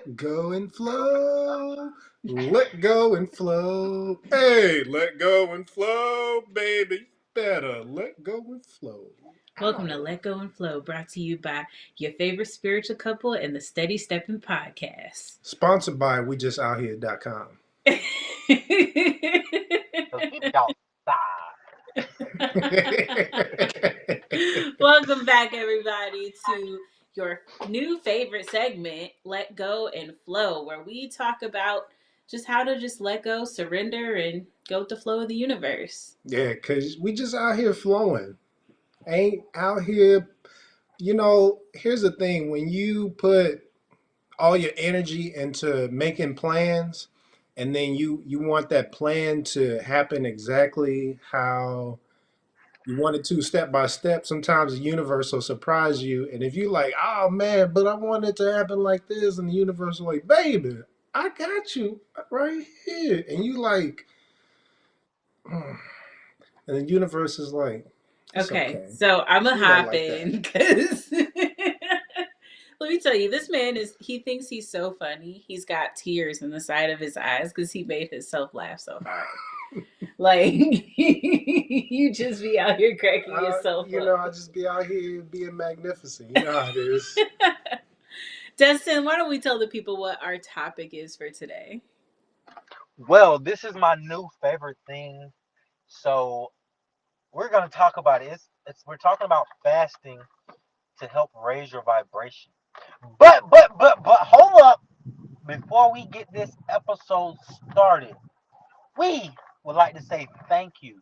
let go and flow. Let go and flow. Hey, let go and flow, baby. Better let go and flow. Welcome Ow. to Let Go and Flow, brought to you by your favorite spiritual couple and the Steady Steppin Podcast. Sponsored by WeJustOutHere.com. Welcome back, everybody, to your new favorite segment, Let Go and Flow, where we talk about just how to just let go, surrender, and go with the flow of the universe. Yeah, because we just out here flowing. Ain't out here, here's the thing. When you put all your energy into making plans and then you want that plan to happen exactly how you want it to, step by step, sometimes the universe will surprise you. And if you like, oh man, but I want it to happen like this, and the universe will like, baby, I got you right here. And you like, and the universe is like, it's Okay, okay. so I'm gonna We don't hop like that. in because let me tell you, this man he thinks he's so funny. He's got tears in the side of his eyes because he made himself laugh so hard. Like, you just be out here cracking yourself up. I just be out here being magnificent. You know how it is. Destine, why don't we tell the people what our topic is for today? Well, this is my new favorite thing. So we're gonna talk about it. We're talking about fasting to help raise your vibration. But hold up. Before we get this episode started, we would like to say thank you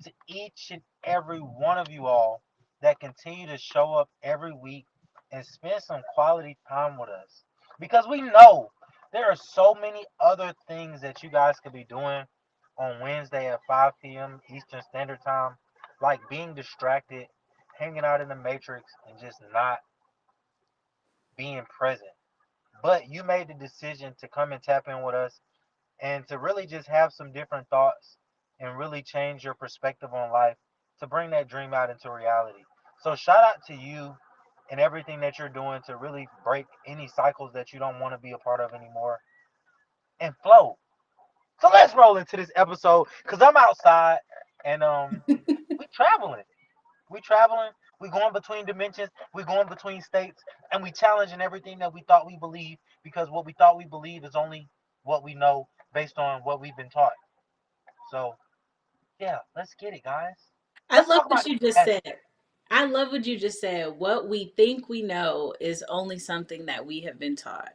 to each and every one of you all that continue to show up every week and spend some quality time with us. Because we know there are so many other things that you guys could be doing on Wednesday at 5 p.m. Eastern Standard Time, like being distracted, hanging out in the Matrix, and just not being present. But you made the decision to come and tap in with us and to really just have some different thoughts and really change your perspective on life to bring that dream out into reality. So shout out to you and everything that you're doing to really break any cycles that you don't want to be a part of anymore and flow. So let's roll into this episode because I'm outside and we traveling. We traveling. We going between dimensions. We going between states, and we challenging everything that we thought we believe because what we thought we believe is only what we know based on what we've been taught. So yeah, let's get it, guys. I Let's love talk what about you this just fasting. said. I love what you just said. What we think we know is only something that we have been taught.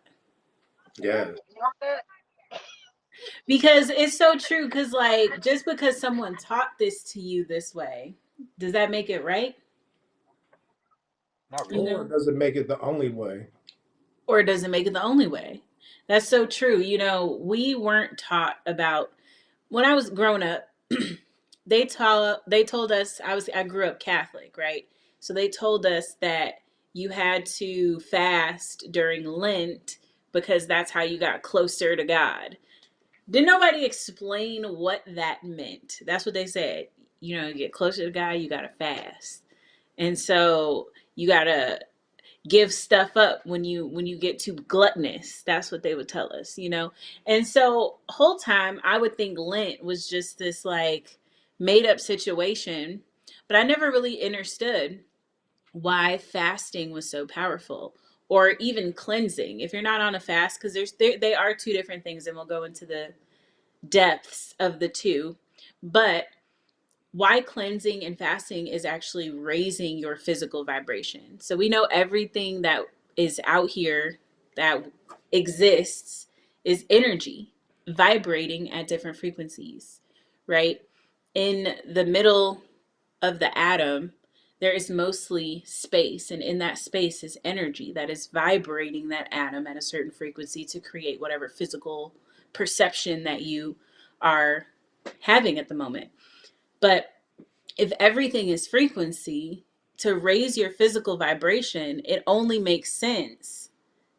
Yeah. You heard that? Because it's so true. Because, like, just because someone taught this to you this way, does that make it right? Not You really. Or know? does it make it the only way? Or it doesn't make it the only way. That's so true. We weren't taught about when I was growing up. They told us I grew up Catholic, right? So they told us that you had to fast during Lent because that's how you got closer to God. Did nobody explain what that meant? That's what they said. You get closer to God, you gotta fast. And so you gotta give stuff up when you get too gluttonous. That's what they would tell us. And so whole time I would think Lent was just this like made up situation, but I never really understood why fasting was so powerful, or even cleansing if you're not on a fast, because they are two different things, and we'll go into the depths of the two. But why cleansing and fasting is actually raising your physical vibration. So we know everything that is out here that exists is energy vibrating at different frequencies, right? In the middle of the atom, there is mostly space, and in that space is energy that is vibrating that atom at a certain frequency to create whatever physical perception that you are having at the moment. But if everything is frequency, to raise your physical vibration, it only makes sense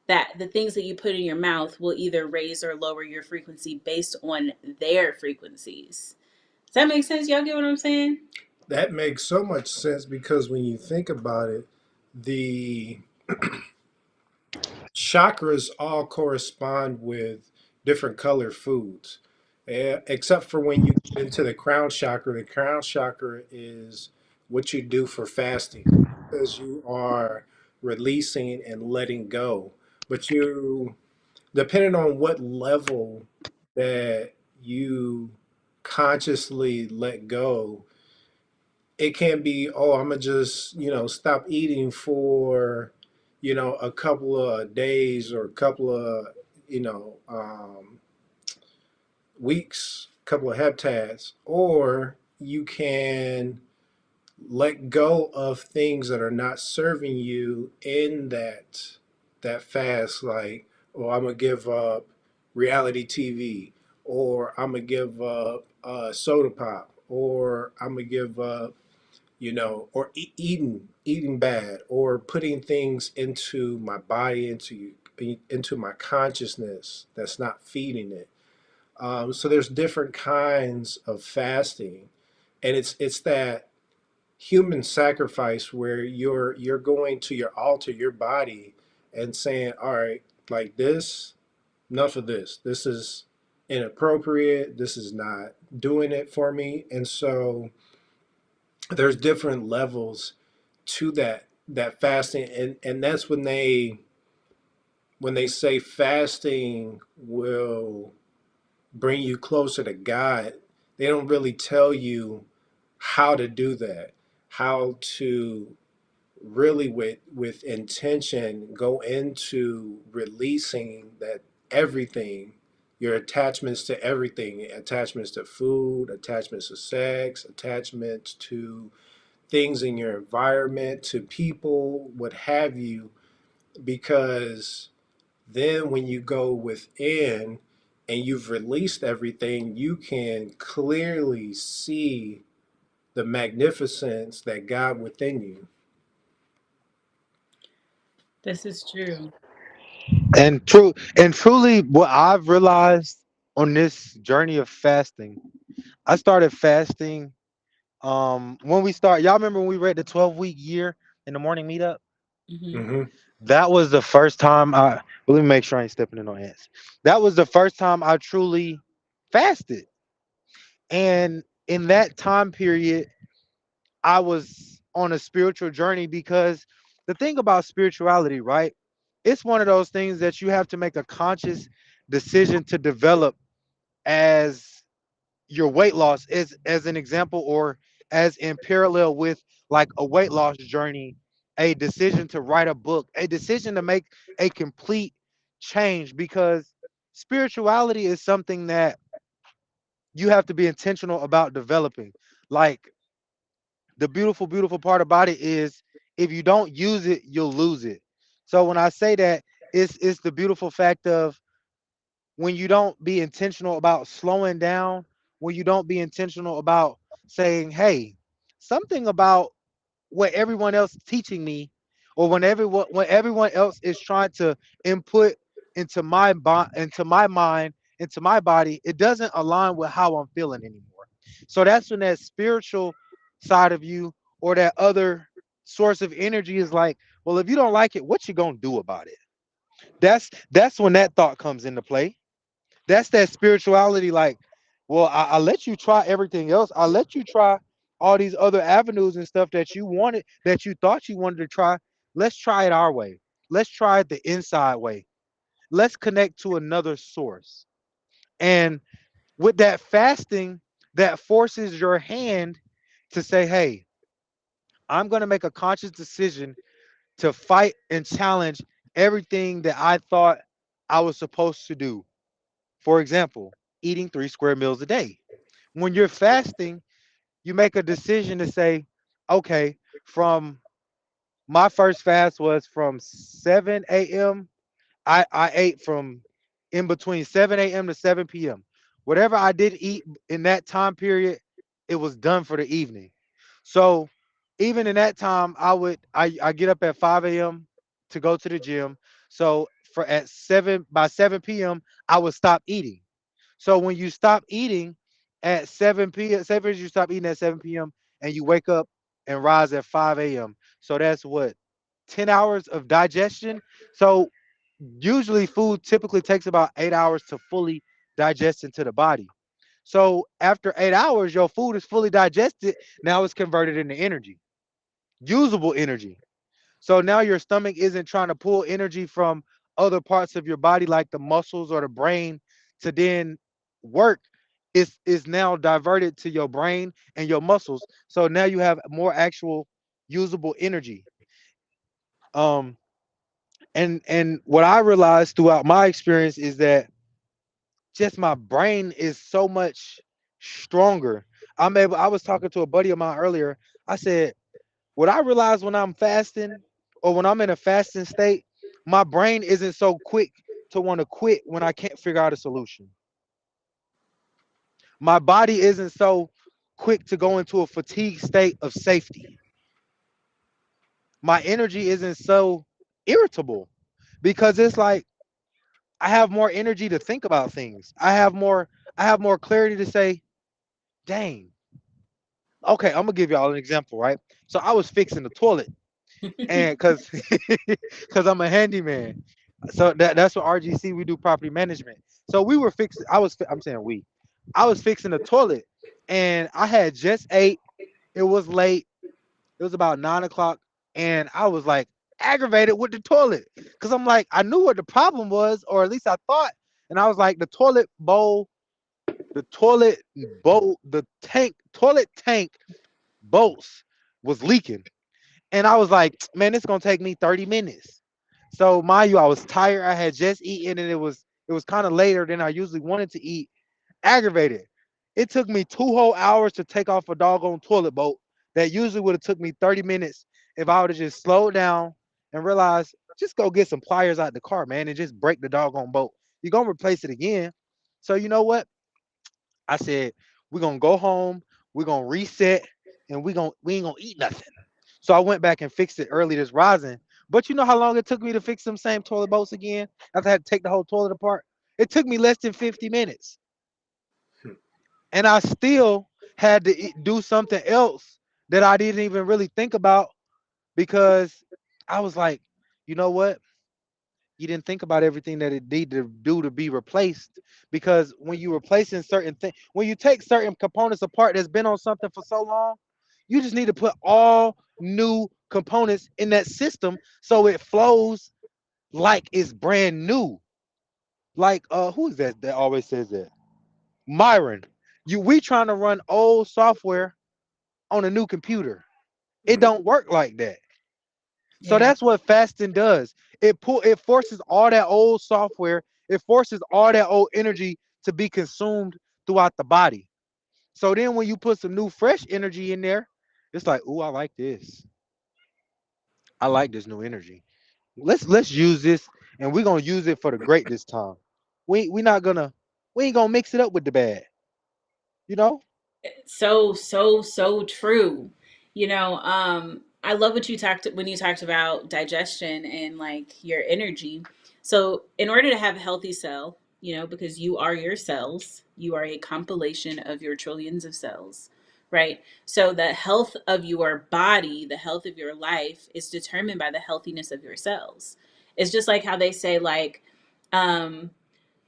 that the things that you put in your mouth will either raise or lower your frequency based on their frequencies. Does that make sense? Y'all get what I'm saying? That makes so much sense because when you think about it, the chakras all correspond with different color foods. Except for when you get into the crown chakra. The crown chakra is what you do for fasting because you are releasing and letting go. But you, depending on what level that you consciously let go, it can be, oh, I'm gonna just, stop eating for, a couple of days or a couple of, you know, weeks, couple of heptads, or you can let go of things that are not serving you in that fast, like, oh, I'm gonna give up reality TV, or I'm gonna give up soda pop, or I'm gonna give up, or eating bad, or putting things into my body, into my consciousness that's not feeding it. So there's different kinds of fasting, and it's that human sacrifice where you're going to your altar, your body, and saying, all right, like this, enough of this. This is inappropriate. This is not doing it for me. And so there's different levels to that fasting, and that's when they say fasting will bring you closer to God. They don't really tell you how to do that, how to really with intention go into releasing that everything, your attachments to everything, attachments to food, attachments to sex, attachments to things in your environment, to people, what have you, because then when you go within and you've released everything, you can clearly see the magnificence that God within you. This is true. And truly, what I've realized on this journey of fasting, I started fasting when we start. Y'all remember when we read the 12-week year in the morning meetup? Hmm. Hmm. That was the first time I. Well, let me make sure I ain't stepping in no ants. That was the first time I truly fasted, and in that time period, I was on a spiritual journey because the thing about spirituality, right? It's one of those things that you have to make a conscious decision to develop as your weight loss is as an example, or as in parallel with like a weight loss journey, a decision to write a book, a decision to make a complete change, because spirituality is something that you have to be intentional about developing. Like, the beautiful part about it is, if you don't use it, you'll lose it. So when I say that, it's the beautiful fact of, when you don't be intentional about slowing down, when you don't be intentional about saying, hey, something about what everyone else is teaching me, or when everyone else is trying to input into my mind, into my body, it doesn't align with how I'm feeling anymore. So that's when that spiritual side of you, or that other source of energy, is like, well, if you don't like it, what you gonna do about it? That's when that thought comes into play. That's that spirituality. Like, well, I let you try everything else. I let you try all these other avenues and stuff that you wanted, that you thought you wanted to try. Let's try it our way. Let's try it the inside way. Let's connect to another source. And with that fasting, that forces your hand to say, hey, I'm going to make a conscious decision to fight and challenge everything that I thought I was supposed to do. For example, eating 3 square meals a day. When you're fasting, you make a decision to say, okay, from my first fast was from 7 a.m. I ate from in between 7 a.m. to 7 p.m. Whatever I did eat in that time period, it was done for the evening. So even in that time, I get up at 5 a.m. to go to the gym. So for at 7 by 7 p.m. I would stop eating. So when you stop eating at 7 p.m., say for instance, you stop eating at 7 p.m. and you wake up and rise at 5 a.m. So that's what, 10 hours of digestion. So Usually food typically takes about 8 hours to fully digest into the body. So after 8 hours, your food is fully digested. Now it's converted into energy, usable energy. So now your stomach isn't trying to pull energy from other parts of your body like the muscles or the brain to then work. Is now diverted to your brain and your muscles. So now you have more actual usable energy. Um and what I realized throughout my experience is that just my brain is so much stronger. I was talking to a buddy of mine earlier. I said, what I realize when I'm fasting or when I'm in a fasting state, my brain isn't so quick to want to quit when I can't figure out a solution. My body isn't so quick to go into a fatigue state of safety. My energy isn't so irritable because it's like I have more energy to think about things. I have more clarity to say, dang. Okay, I'm gonna give y'all an example, right? So I was fixing the toilet and cuz I'm a handyman. So that's what RGC, we do property management. So we were fixing I'm saying we. I was fixing the toilet and I had just ate. It was late. It was about 9 o'clock, and I was like aggravated with the toilet because I'm like I knew what the problem was, or at least I thought, and I was like toilet tank bolts was leaking, and I was like, man, it's gonna take me 30 minutes. So mind you, I was tired. I had just eaten, and it was kind of later than I usually wanted to eat. Aggravated. It took me 2 whole hours to take off a doggone toilet bolt that usually would have took me 30 minutes if I would have just slowed down and realized, just go get some pliers out the car, man, and just break the doggone bolt. You're gonna replace it again. So you know what? I said, we're gonna go home, we're gonna reset, and we ain't gonna eat nothing. So I went back and fixed it early this rising. But you know how long it took me to fix them same toilet bolts again? After I had to take the whole toilet apart. It took me less than 50 minutes. And I still had to do something else that I didn't even really think about because I was like, you know what? You didn't think about everything that it needed to do to be replaced. Because when you replacing certain things, when you take certain components apart that's been on something for so long, you just need to put all new components in that system so it flows like it's brand new. Like who is that always says that? Myron. We trying to run old software on a new computer. It don't work like that. So Yeah. that's what fasting does. It forces all that old software, it forces all that old energy to be consumed throughout the body. So then when you put some new fresh energy in there, it's like, "Ooh, I like this. I like this new energy. Let's use this and we're going to use it for the great this time. We not going to we ain't going to mix it up with the bad, you know?" So true. I love what you talked when you talked about digestion and like your energy. So in order to have a healthy cell, because you are your cells, you are a compilation of your trillions of cells, right? So the health of your body, the health of your life is determined by the healthiness of your cells. It's just like how they say, like, um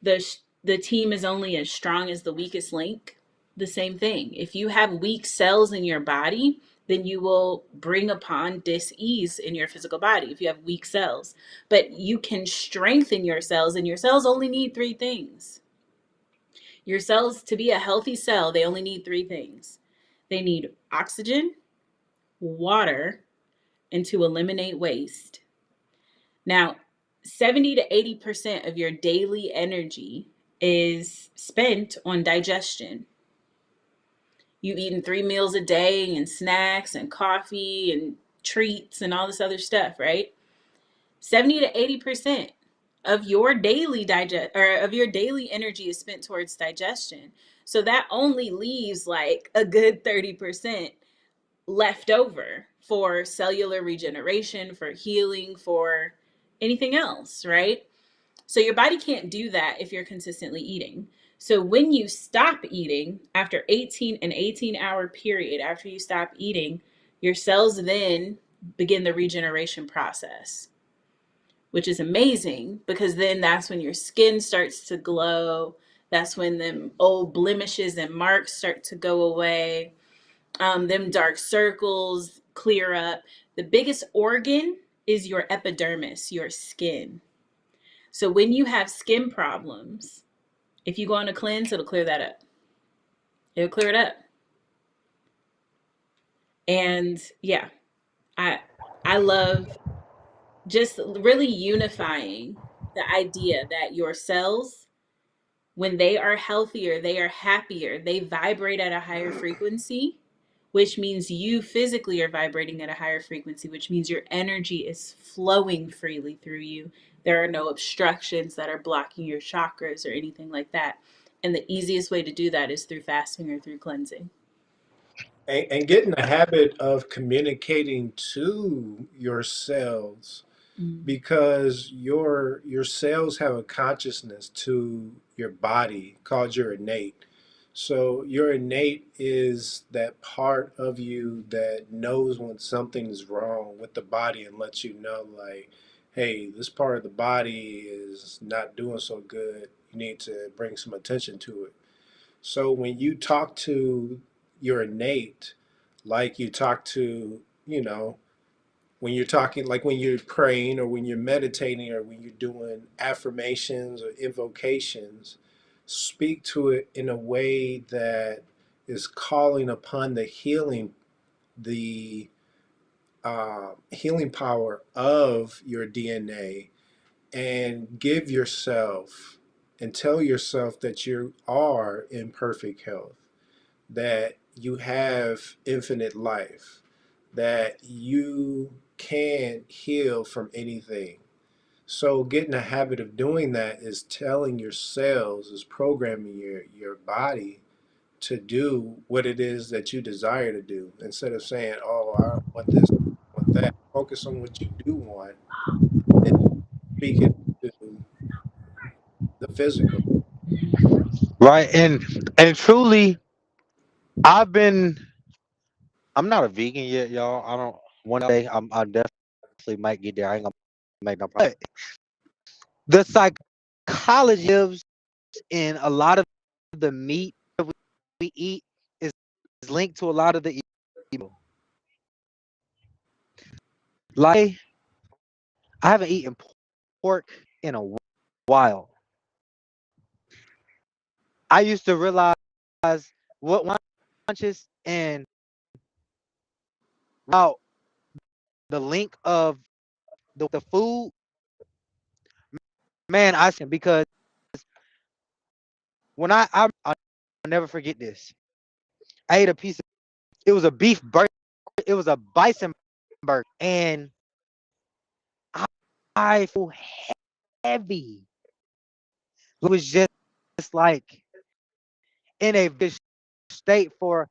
the team is only as strong as the weakest link. The same thing. If you have weak cells in your body, then you will bring upon dis-ease in your physical body if you have weak cells. But you can strengthen your cells, and your cells only need three things. Your cells, to be a healthy cell, they only need three things. They need oxygen, water, and to eliminate waste. Now, 70 to 80% of your daily energy is spent on digestion. You eating 3 meals a day and snacks and coffee and treats and all this other stuff, right? 70 to 80% of your daily energy is spent towards digestion. So that only leaves like a good 30% left over for cellular regeneration, for healing, for anything else, right? So your body can't do that if you're consistently eating. So when you stop eating after 18-hour period, after you stop eating, your cells then begin the regeneration process, which is amazing because then that's when your skin starts to glow. That's when them old blemishes and marks start to go away. Them dark circles clear up. The biggest organ is your epidermis, your skin. So when you have skin problems, if you go on a cleanse, it'll clear that up. It'll clear it up. And yeah, I I love just really unifying the idea that your cells, when they are healthier, they are happier, they vibrate at a higher frequency, which means you physically are vibrating at a higher frequency, which means your energy is flowing freely through you. There are no obstructions that are blocking your chakras or anything like that. And the easiest way to do that is through fasting or through cleansing. And get in the habit of communicating to your cells, Mm. because your cells have a consciousness to your body called your innate. So your innate is that part of you that knows when something is wrong with the body and lets you know, like, hey, this part of the body is not doing so good. You need to bring some attention to it. So when you talk to your innate, like you talk to, when you're talking, like when you're praying or when you're meditating or when you're doing affirmations or invocations, speak to it in a way that is calling upon the healing power of your DNA, and give yourself and tell yourself that you are in perfect health, that you have infinite life, that you can heal from anything. So get in the habit of doing that is telling your cells, is programming your body to do what it is that you desire to do, instead of saying, oh, I want this, I want that. Focus on what you do want and speak it to the physical. Right. And truly, I've been I'm not a vegan yet, y'all. I don't one day I definitely might get there. I ain't gonna make no problem. The psychology lives in a lot of the meat that we eat is linked to a lot of the evil. Like I haven't eaten pork in a while. I used to realize what lunches and about the link of the food, man, I see because when I'll never forget this. I ate a piece of it was a beef burger. It was a bison burger, and I feel heavy. It was just like in a vicious state for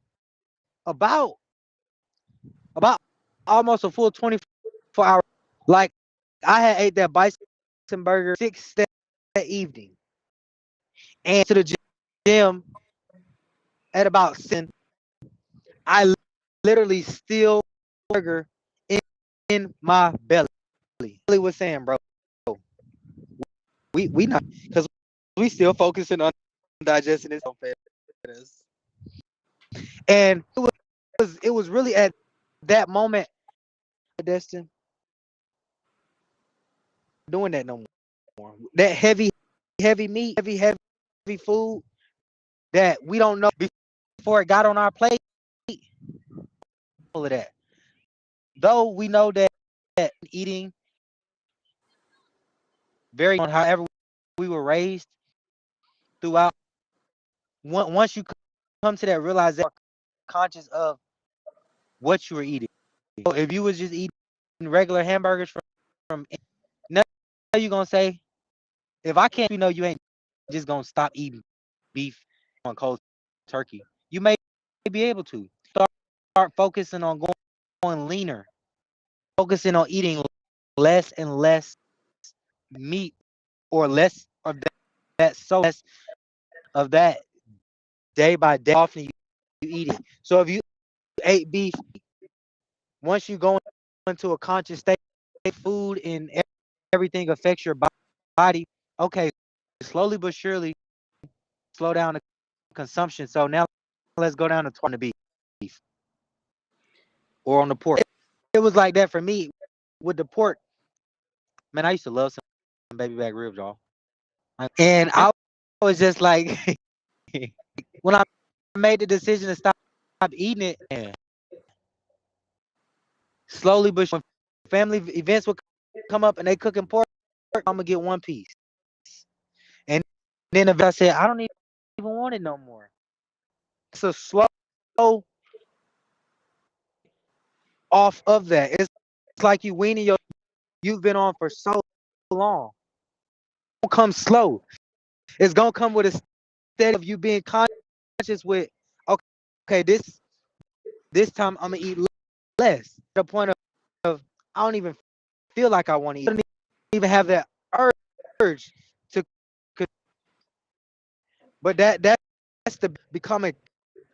about about almost a full 24 hours. Like I had ate that bison burger 6 that evening, and to the gym at about 7. I literally still burger in, in my belly. Belly was saying, bro, we not because we still focusing on digesting this on fast. And it was really at that moment, Destin, doing that no more. That heavy meat, heavy food that we don't know before it got on our plate. All of that. Though we know that eating very on however we were raised throughout. Once you come to that realization, conscious of what you were eating. So if you was just eating regular hamburgers from now you're gonna say, if I can't, you ain't just gonna stop eating beef on cold turkey. You may be able to start focusing on going leaner, focusing on eating less and less meat or less of that so less of that day by day. Often you eat it. So if you ate beef, once you go into a conscious state, food in everything affects your body. Okay, slowly but surely slow down the consumption. So now let's go down to on the beef or on the pork. It was like that for me with the pork. Man, I used to love some baby back ribs, y'all. And I was just like, when I made the decision to stop eating it, and slowly but when family events would come up and they cooking pork, I'm gonna get one piece. And then if I said I don't even want it no more. It's a slow off of that. It's like you weaning you've been on for so long. It won't come slow. It's gonna come with a steady of you being conscious with okay, this time I'm gonna eat less. To the point of I don't even feel like I want to eat. I don't even have that urge to. But that's the becoming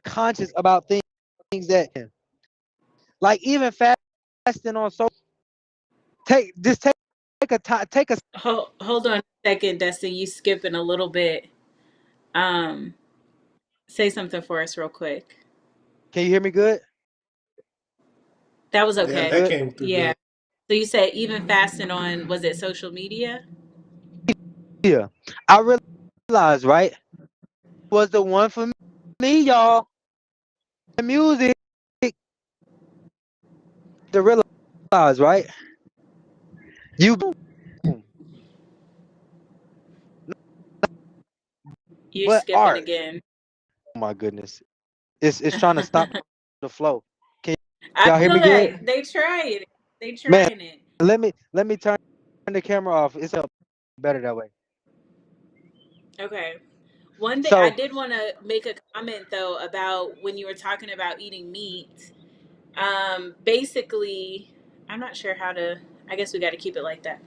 conscious about things that like even fasting on so take a time take a. Hold on a second, Destiny. You skipping a little bit. Um, Say something for us real quick. Can you hear me good? That was Yeah, okay. that Good. came through Yeah. good. So you said even fasting on, was it social media? Yeah. I realized right was the one for me, y'all. The music to realize right. You You're but skipping art. again. Oh my goodness. It's trying to stop the flow. Can I y'all hear feel me good? like they trying it. They Man, trying it. let me turn the camera off. It's better that way. Okay. One thing I So did want to make a comment though about when you were talking about eating meat. Basically, I'm not sure how to. I guess we got to keep it like that.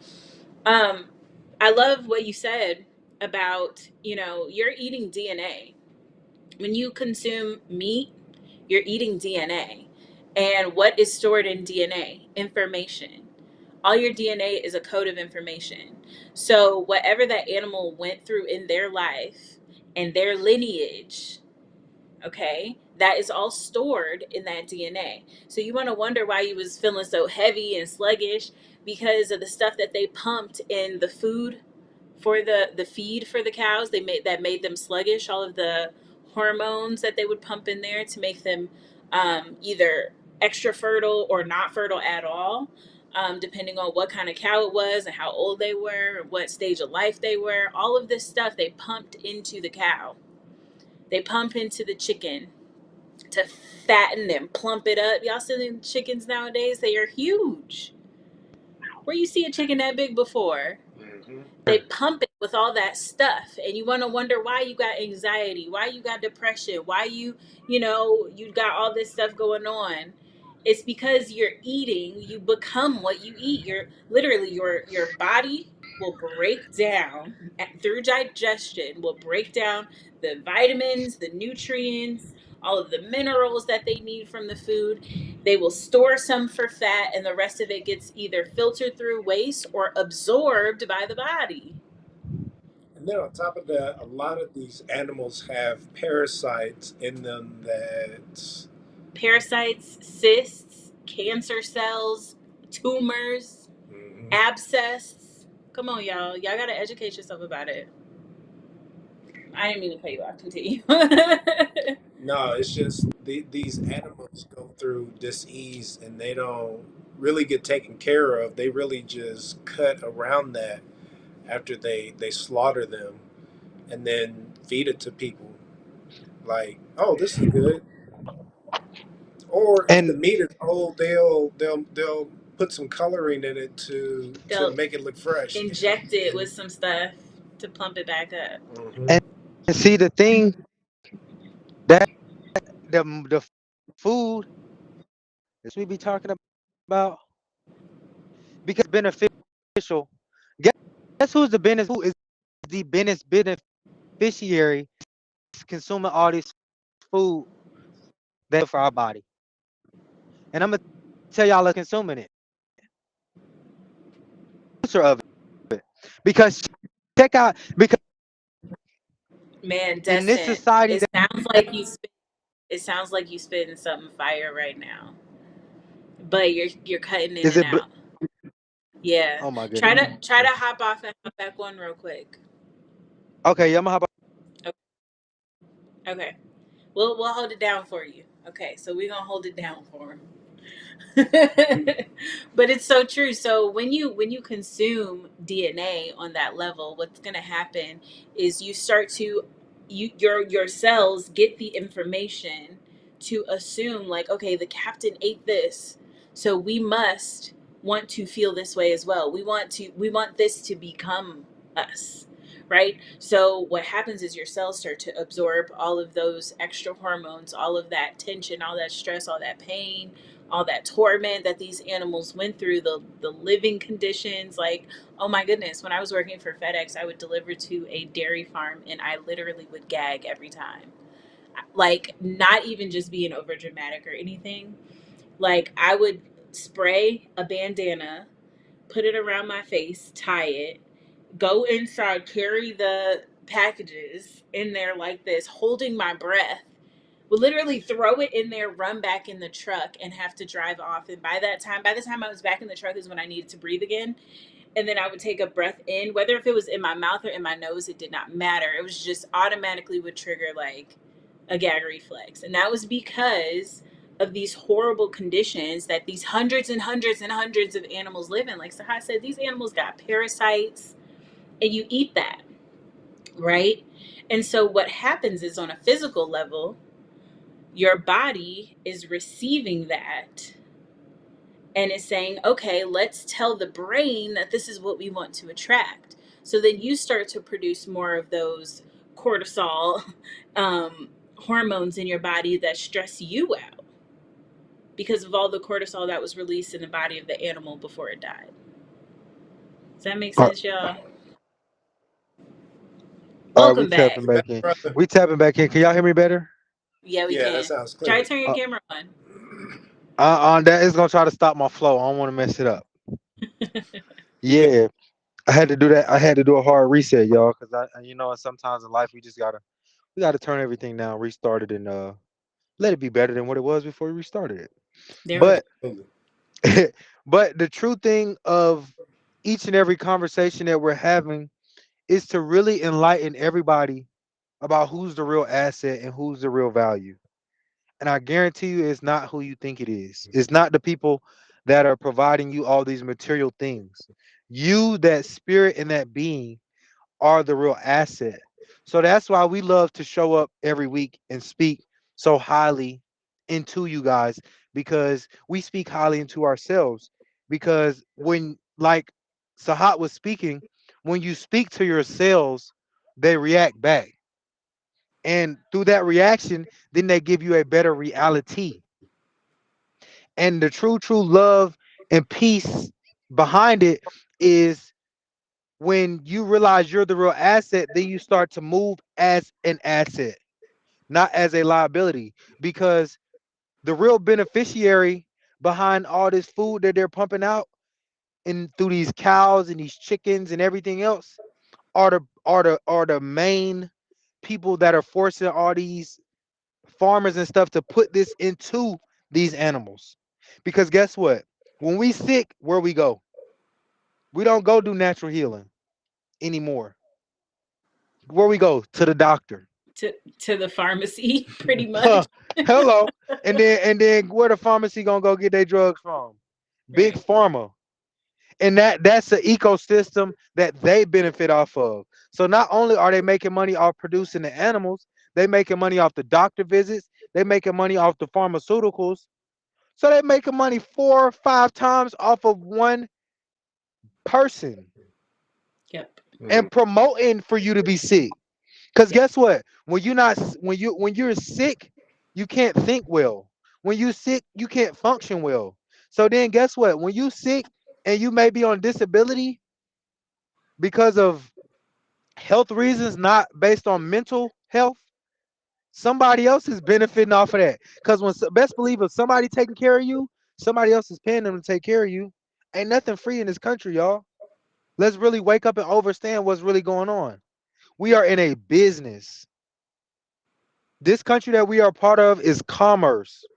Um, I love what you said about you're eating DNA when you consume meat. You're eating DNA, and what is stored in DNA? Information. All your DNA is a code of information. So whatever that animal went through in their life and their lineage, okay, that is all stored in that DNA. So you want to wonder why you was feeling so heavy and sluggish because of the stuff that they pumped in the food for the feed for the cows. They made them sluggish. All of the hormones that they would pump in there to make them either extra fertile or not fertile at all, depending on what kind of cow it was and how old they were, and what stage of life they were. All of this stuff they pumped into the cow. They pump into the chicken to fatten and plump it up. Y'all see them chickens nowadays? They are huge. Where you see a chicken that big before? Hmm. They pump it with all that stuff, and you want to wonder why you got anxiety, why you got depression, why you got all this stuff going on. It's because you're eating. You become what you eat. You're literally your body will break down through digestion, will break down the vitamins, the nutrients, all of the minerals that they need from the food. They will store some for fat, and the rest of it gets either filtered through waste or absorbed by the body. And then on top of that, a lot of these animals have parasites in them that. Parasites, cysts, cancer cells, tumors, Mhm. abscess. Come on, y'all. Y'all got to educate yourself about it. I didn't mean to cut you off. Continue. No, it's just these animals go through disease and they don't really get taken care of. They really just cut around that after they slaughter them and then feed it to people. Like, oh, this is good. Or if the and meat is old, they'll put some coloring in it to They'll make it look fresh. inject it And with some stuff to plump it back up. mhm. and see the thing that the food that we be talking about because beneficial. Guess, guess who's the who is the beneficiary consuming all this food that for our body. And I'm gonna tell y'all, consuming it. Producer of it. Because check out, because Man, in this Dustin, society it that sounds like it sounds like you spitting something fire right now, but you're cutting in is and it out. Yeah, oh my try to goodness. hop off and hop back on real quick. Okay, yeah, I'm gonna hop. Okay, we'll hold it down for you. Okay, so we're gonna hold it down for him. But it's so true. So when you consume DNA on that level, what's going to happen is you start to your cells get the information to assume like, okay, the captain ate this, so we must want to feel this way as well. We want this to become us, right? So what happens is your cells start to absorb all of those extra hormones, all of that tension, all that stress, all that pain, all that torment that these animals went through, the living conditions. Like, oh my goodness, when I was working for FedEx, I would deliver to a dairy farm and I literally would gag every time. Like, not even just being over dramatic or anything. Like, I would spray a bandana, put it around my face, tie it, go inside, carry the packages in there like this, holding my breath, would literally throw it in there, run back in the truck, and have to drive off. And by the time I was back in the truck is when I needed to breathe again. And then I would take a breath in, whether if it was in my mouth or in my nose, it did not matter. It was just automatically would trigger like a gag reflex. And that was because of these horrible conditions that these hundreds and hundreds and hundreds of animals live in. Like Sahat said, these animals got parasites, and you eat that, right? And so what happens is on a physical level, your body is receiving that and is saying, okay, let's tell the brain that this is what we want to attract. So then you start to produce more of those cortisol hormones in your body that stress you out because of all the cortisol that was released in the body of the animal before it died. Does that make All sense, y'all? right, we Welcome tapping back. Back, back in. brother. We tapping back in. Can y'all hear me better? Yeah, we Yeah, that can. sounds Try clear. to turn your Uh, camera on. that is gonna try to stop my flow. I don't want to mess it up. You good? Yeah, I had to do that. I had to do a hard reset, y'all, because sometimes in life we gotta turn everything down, restart it, and let it be better than what it was before we restarted it. There we go. But Absolutely. but the true thing of each and every conversation that we're having is to really enlighten everybody about who's the real asset and who's the real value. And I guarantee you, it's not who you think it is. It's not the people that are providing you all these material things. You, that spirit and that being, are the real asset. So that's why we love to show up every week and speak so highly into you guys, because we speak highly into ourselves. Because when, like Sahat was speaking, when you speak to your cells, they react back. And through that reaction, then they give you a better reality. And the true love and peace behind it is when you realize you're the real asset, then you start to move as an asset, not as a liability. Because the real beneficiary behind all this food that they're pumping out and through these cows and these chickens and everything else are the main people that are forcing all these farmers and stuff to put this into these animals. Because guess what? When we sick, where we go? We don't go do natural healing anymore. Where we go? To the doctor. To the pharmacy, pretty much. Huh. Hello. And then where the pharmacy gonna go get their drugs from? Big Right. pharma. And that's an ecosystem that they benefit off of. So not only are they making money off producing the animals, they making money off the doctor visits, they making money off the pharmaceuticals. So they making money 4 or 5 times off of one person Yep. Mm. and promoting for you to be sick. Because Yep. guess what? When you're sick, you can't think well. When you sick, you can't function well. So then guess what? When you sick and you may be on disability because of health reasons, not based on mental health, somebody else is benefiting off of that. Because best believe if somebody taking care of you, somebody else is paying them to take care of you. Ain't nothing free in this country, y'all. Let's really wake up and understand what's really going on. We are in a business. This country that we are part of is commerce.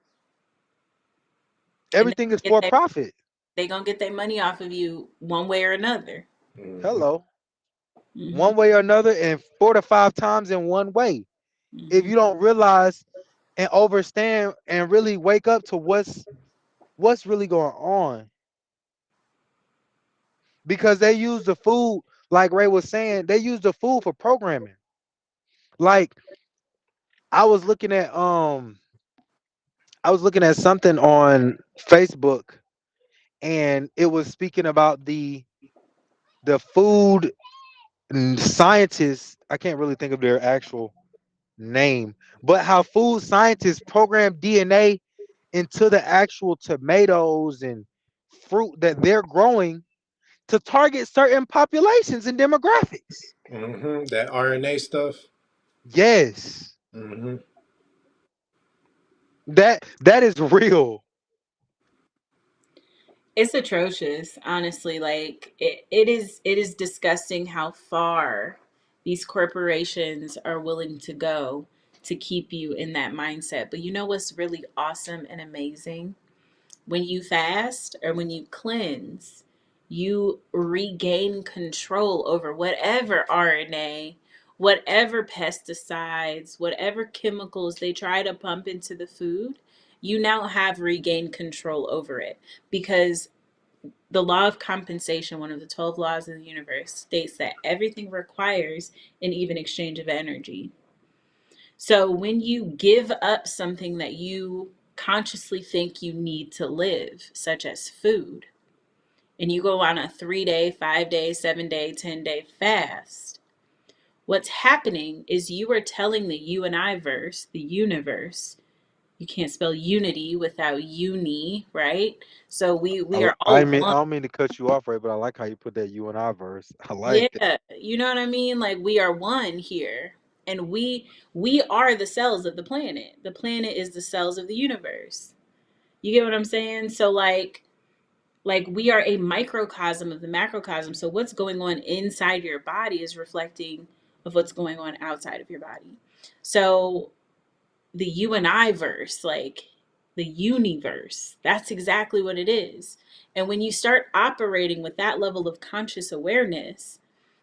And Everything is for profit. they gonna get their money off of you one way or another. Mm-hmm. Hello. Hmm. One way or another, and 4 to 5 times in one way. If Hmm. you don't realize and understand and really wake up to what's really going on, because they use the food, like Ray was saying, they use the food for programming. Like I was looking at something on Facebook, and it was speaking about the food scientists. I can't really think of their actual name, but how food scientists program DNA into the actual tomatoes and fruit that they're growing to target certain populations and demographics. Mm-hmm. That RNA stuff. Yes, Mm-hmm. that is real. It's atrocious, honestly. Like it is disgusting how far these corporations are willing to go to keep you in that mindset. But you know what's really awesome and amazing? When you fast or when you cleanse, you regain control over whatever RNA, whatever pesticides, whatever chemicals they try to pump into the food. You now have regained control over it because the law of compensation, one of the 12 laws of the universe, states that everything requires an even exchange of energy. So when you give up something that you consciously think you need to live, such as food, and you go on a 3 day, 5 day, 7 day, 10 day fast, what's happening is you are telling the you and I verse, the universe. You can't spell unity without uni, right? So we are I all mean, I one. don't mean to cut you off, Ray, but I like how you put that you and I verse. I like it. Yeah, you know what I mean? Like we are one here. And we are the cells of the planet. The planet is the cells of the universe. You get what I'm saying? So like we are a microcosm of the macrocosm. So what's going on inside your body is reflecting of what's going on outside of your body. So the you and I verse, like the universe, that's exactly what it is. And when you start operating with that level of conscious awareness,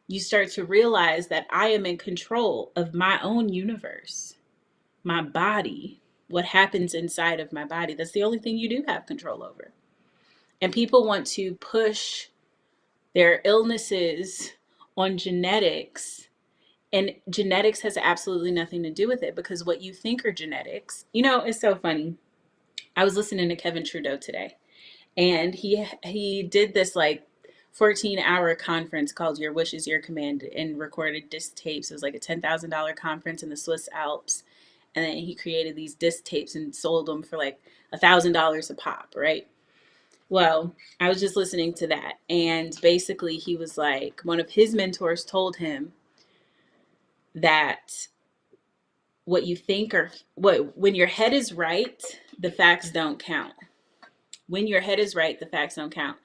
you start to realize that I am in control of my own universe, my body, what happens inside of my body. That's the only thing you do have control over. And people want to push their illnesses on genetics. And genetics has absolutely nothing to do with it because what you think are genetics, it's so funny. I was listening to Kevin Trudeau today, and he did this like 14-hour conference called Your Wish is Your Command and recorded disc tapes. It was like a $10,000 conference in the Swiss Alps. And then he created these disc tapes and sold them for like $1,000 a pop, right? Well, I was just listening to that. And basically, he was like, one of his mentors told him that what you think or when your head is right, the facts don't count. When your head is right, the facts don't count.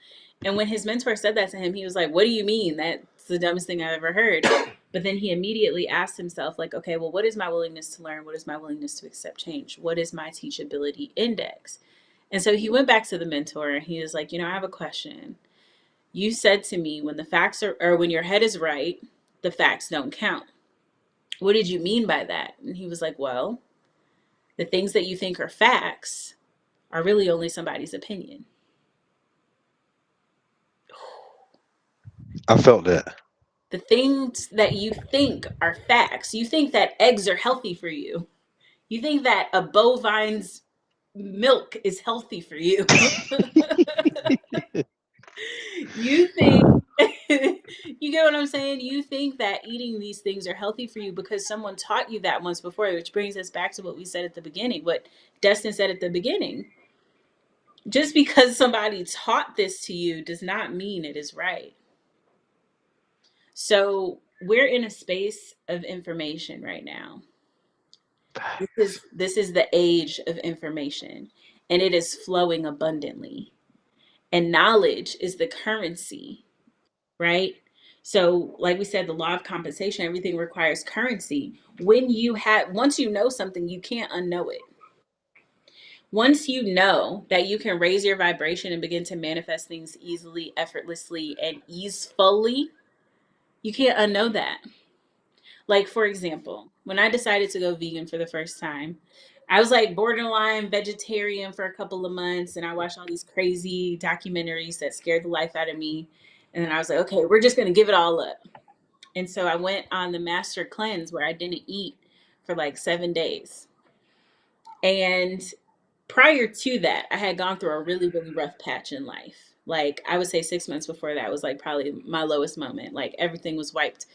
And when his mentor said that to him, he was like, what do you mean? That's the dumbest thing I've ever heard. But then he immediately asked himself, like, okay, well, what is my willingness to learn? What is my willingness to accept change? What is my teachability index? And so he went back to the mentor and he was like, I have a question. You said to me, when the facts are, or when your head is right, the facts don't count. What did you mean by that? And he was like, well, the things that you think are facts are really only somebody's opinion. I felt that. The things that you think are facts. You think that eggs are healthy for you. You think that a bovine's milk is healthy for you. You think you get what I'm saying? You think that eating these things are healthy for you because someone taught you that once before, which brings us back to what we said at the beginning, what Destine said at the beginning. Just because somebody taught this to you does not mean it is right. So we're in a space of information right now. This is the age of information, and it is flowing abundantly. And knowledge is the currency. right? So, like we said, the law of compensation, everything requires currency. Once you know something, you can't unknow it. Once you know that you can raise your vibration and begin to manifest things easily, effortlessly, and easefully, you can't unknow that. Like, for example, when I decided to go vegan for the first time, I was like borderline vegetarian for a couple of months, and I watched all these crazy documentaries that scared the life out of me. And then I was like, okay, we're just going to give it all up. And so I went on the master cleanse where I didn't eat for like 7 days. And prior to that, I had gone through a really, really rough patch in life. Like, I would say 6 months before that was like probably my lowest moment. Like, everything was wiped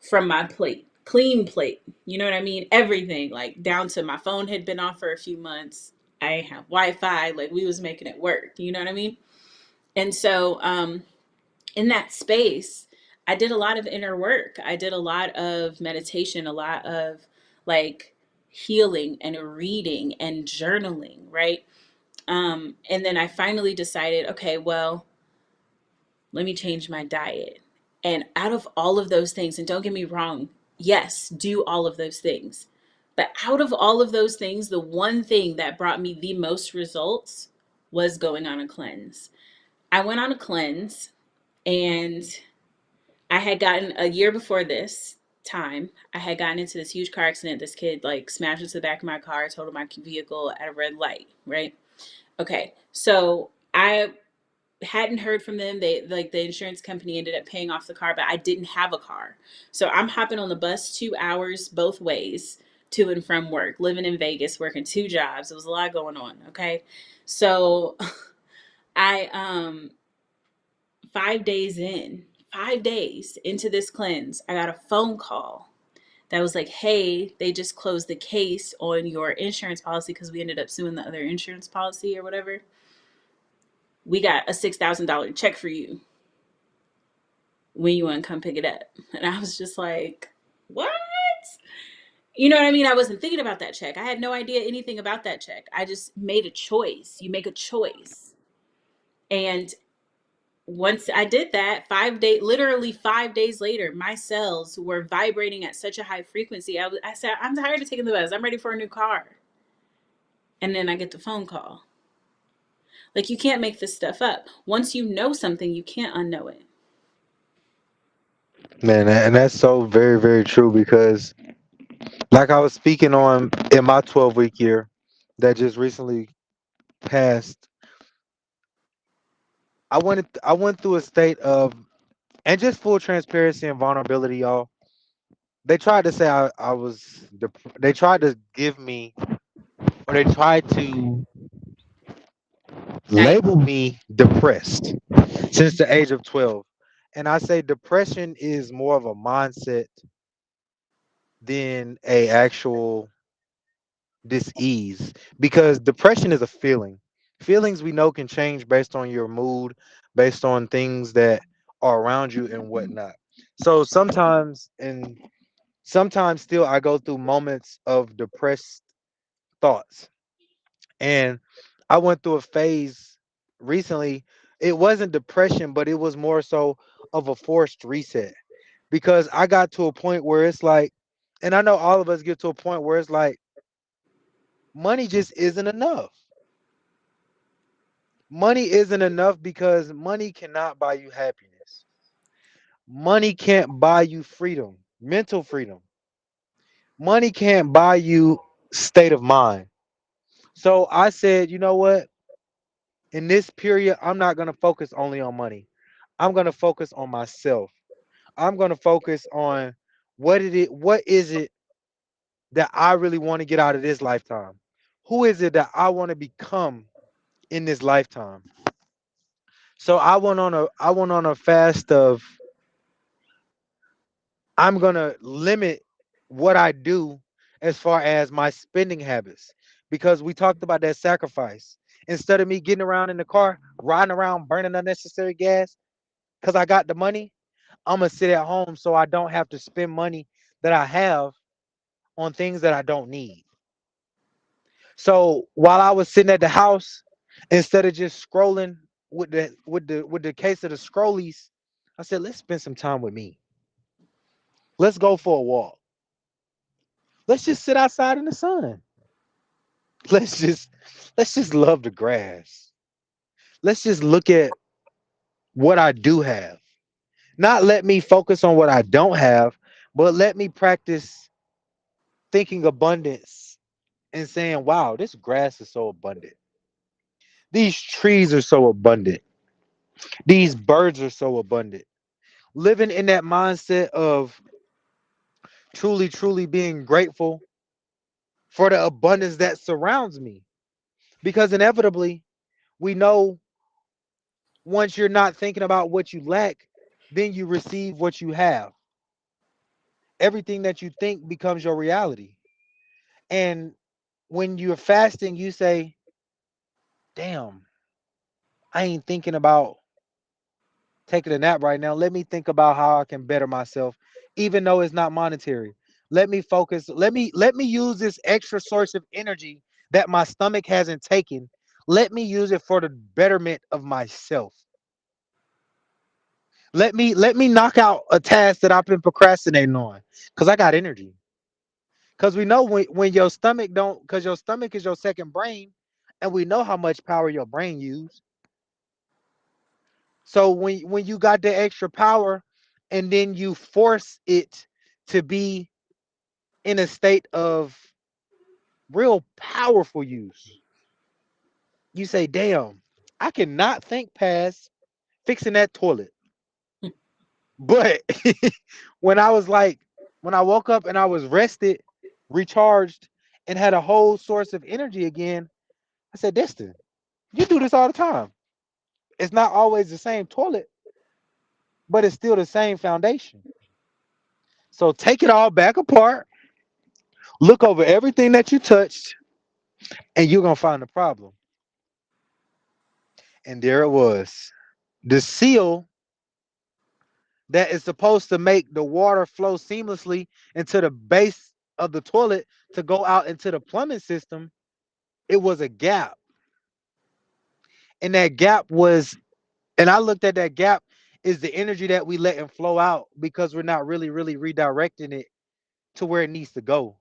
from my plate, clean plate. You know what I mean? Everything, like down to my phone had been off for a few months. I didn't have Wi-Fi. Like, we was making it work. You know what I mean? And so, in that space, I did a lot of inner work. I did a lot of meditation, a lot of like healing and reading and journaling, right? And then I finally decided, okay, well, let me change my diet. And out of all of those things, and don't get me wrong, yes, do all of those things. But out of all of those things, the one thing that brought me the most results was going on a cleanse. I went on a cleanse, and I had gotten a year before this time, I had gotten into this huge car accident. This kid like smashed into the back of my car, totaled my vehicle at a red light, right? Okay. So I hadn't heard from them. They like the insurance company ended up paying off the car, but I didn't have a car. So I'm hopping on the bus 2 hours both ways to and from work, living in Vegas, working two jobs. There was a lot going on. Okay. So I 5 days in, 5 days into this cleanse, I got a phone call that was like, hey, they just closed the case on your insurance policy because we ended up suing the other insurance policy or whatever. We got a $6,000 check for you when you want to come pick it up. And I was just like, what? You know what I mean? I wasn't thinking about that check. I had no idea anything about that check. I just made a choice. You make a choice. And once I did that, literally 5 days later, my cells were vibrating at such a high frequency. I said, I'm tired of taking the bus. I'm ready for a new car. And then I get the phone call. Like, you can't make this stuff up. Once you know something, you can't unknow it. Man, and that's so very, very true because, like I was speaking on in my 12-week year that just recently passed, I went through a state of, and just full transparency and vulnerability, y'all. They tried to say I was, they tried to give me, or they tried to label me depressed since the age of 12. And I say depression is more of a mindset than a actual dis-ease, because depression is a feeling. Feelings we know can change based on your mood, based on things that are around you and whatnot. So sometimes still I go through moments of depressed thoughts. And I went through a phase recently. It wasn't depression, but it was more so of a forced reset, because I got to a point where it's like, and I know all of us get to a point where it's like money just isn't enough. Money isn't enough because money cannot buy you happiness. Money can't buy you freedom, mental freedom. Money can't buy you state of mind. So I said, you know what? In this period, I'm not going to focus only on money. I'm going to focus on myself. I'm going to focus on what is it that I really want to get out of this lifetime? Who is it that I want to become in this lifetime? So I went on a fast of, I'm going to limit what I do as far as my spending habits, because we talked about that sacrifice. Instead of me getting around in the car, riding around burning unnecessary gas because I got the money, I'm going to sit at home so I don't have to spend money that I have on things that I don't need. So while I was sitting at the house, instead of just scrolling with the case of the scrollies, I said, let's spend some time with me. Let's go for a walk. Let's just sit outside in the sun. Let's just let's just love the grass. Let's just look at what I do have. Not let me focus on what I don't have, but let me practice thinking abundance and saying, wow, this grass is so abundant. These trees are so abundant. These birds are so abundant. Living in that mindset of truly, truly being grateful for the abundance that surrounds me. Because inevitably, we know once you're not thinking about what you lack, then you receive what you have. Everything that you think becomes your reality. And when you're fasting, you say, damn, I ain't thinking about taking a nap right now. Let me think about how I can better myself, even though it's not monetary. Let me focus. Let me use this extra source of energy that my stomach hasn't taken. Let me use it for the betterment of myself. Let me knock out a task that I've been procrastinating on because I got energy. Because we know when your stomach don't, because your stomach is your second brain, and we know how much power your brain use. So when you got the extra power, and then you force it to be in a state of real powerful use, you say, "Damn, I cannot think past fixing that toilet." But when I was like, when I woke up and I was rested, recharged, and had a whole source of energy again, I said, Destine, you do this all the time. It's not always the same toilet, but it's still the same foundation. So take it all back apart, look over everything that you touched, and you're gonna find the problem. And there it was. The seal that is supposed to make the water flow seamlessly into the base of the toilet to go out into the plumbing system, it was a gap. And that gap was, and I looked at that gap is the energy that we let and flow out because we're not really, really redirecting it to where it needs to go.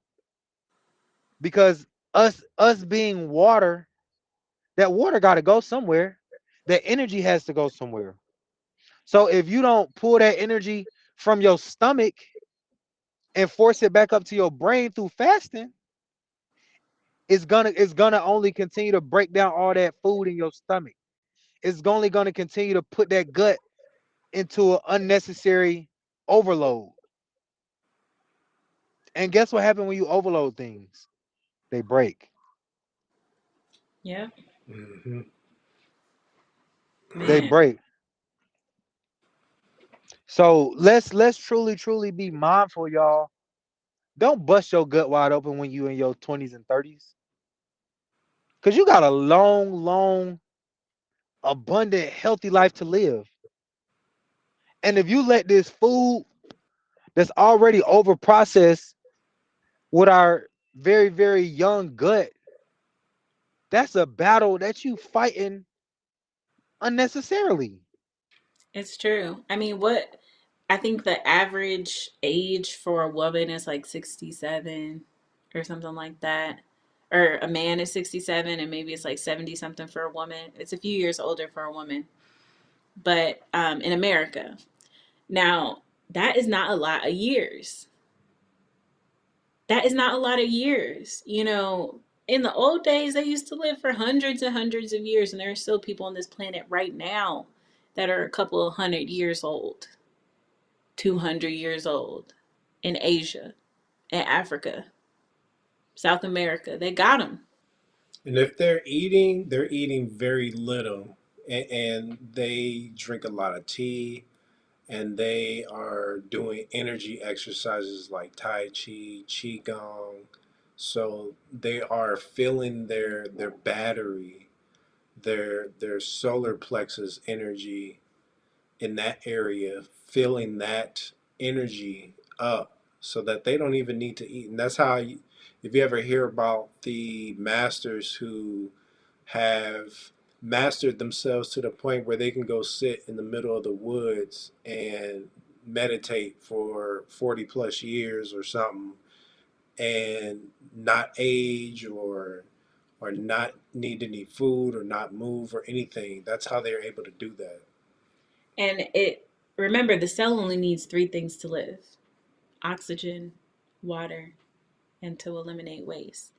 Because us being water, that water got to go somewhere. That energy has to go somewhere. So if you don't pull that energy from your stomach and force it back up to your brain through fasting, it's gonna only continue to break down all that food in your stomach. It's only gonna continue to put that gut into an unnecessary overload. And guess what happens when you overload things? They break. Yeah, Hmm. They man. break. So let's truly, truly be mindful, y'all. Don't bust your gut wide open when you in your 20s and 30s. Because you got a long, long, abundant, healthy life to live. And if you let this food that's already over processed with our very, very young gut, that's a battle that you fighting unnecessarily. It's true. I mean, what I think the average age for a woman is like 67 or something like that. Or a man is 67 and maybe it's like 70 something for a woman. It's a few years older for a woman. But in America. Now, that is not a lot of years. That is not a lot of years. You know, in the old days, they used to live for hundreds and hundreds of years, and there are still people on this planet right now that are a couple of hundred years old, 200 years old in Asia, in Africa, South America. They got them. And if they're eating very little, and they drink a lot of tea, and they are doing energy exercises like Tai Chi, Qigong. So they are filling their battery, their solar plexus energy in that area, filling that energy up so that they don't even need to eat. And that's how, if you ever hear about the masters who have mastered themselves to the point where they can go sit in the middle of the woods and meditate for 40 plus years or something and not age or not need any food or not move or anything. That's how they're able to do that. And it remember the cell only needs three things to live: oxygen, water, and to eliminate waste.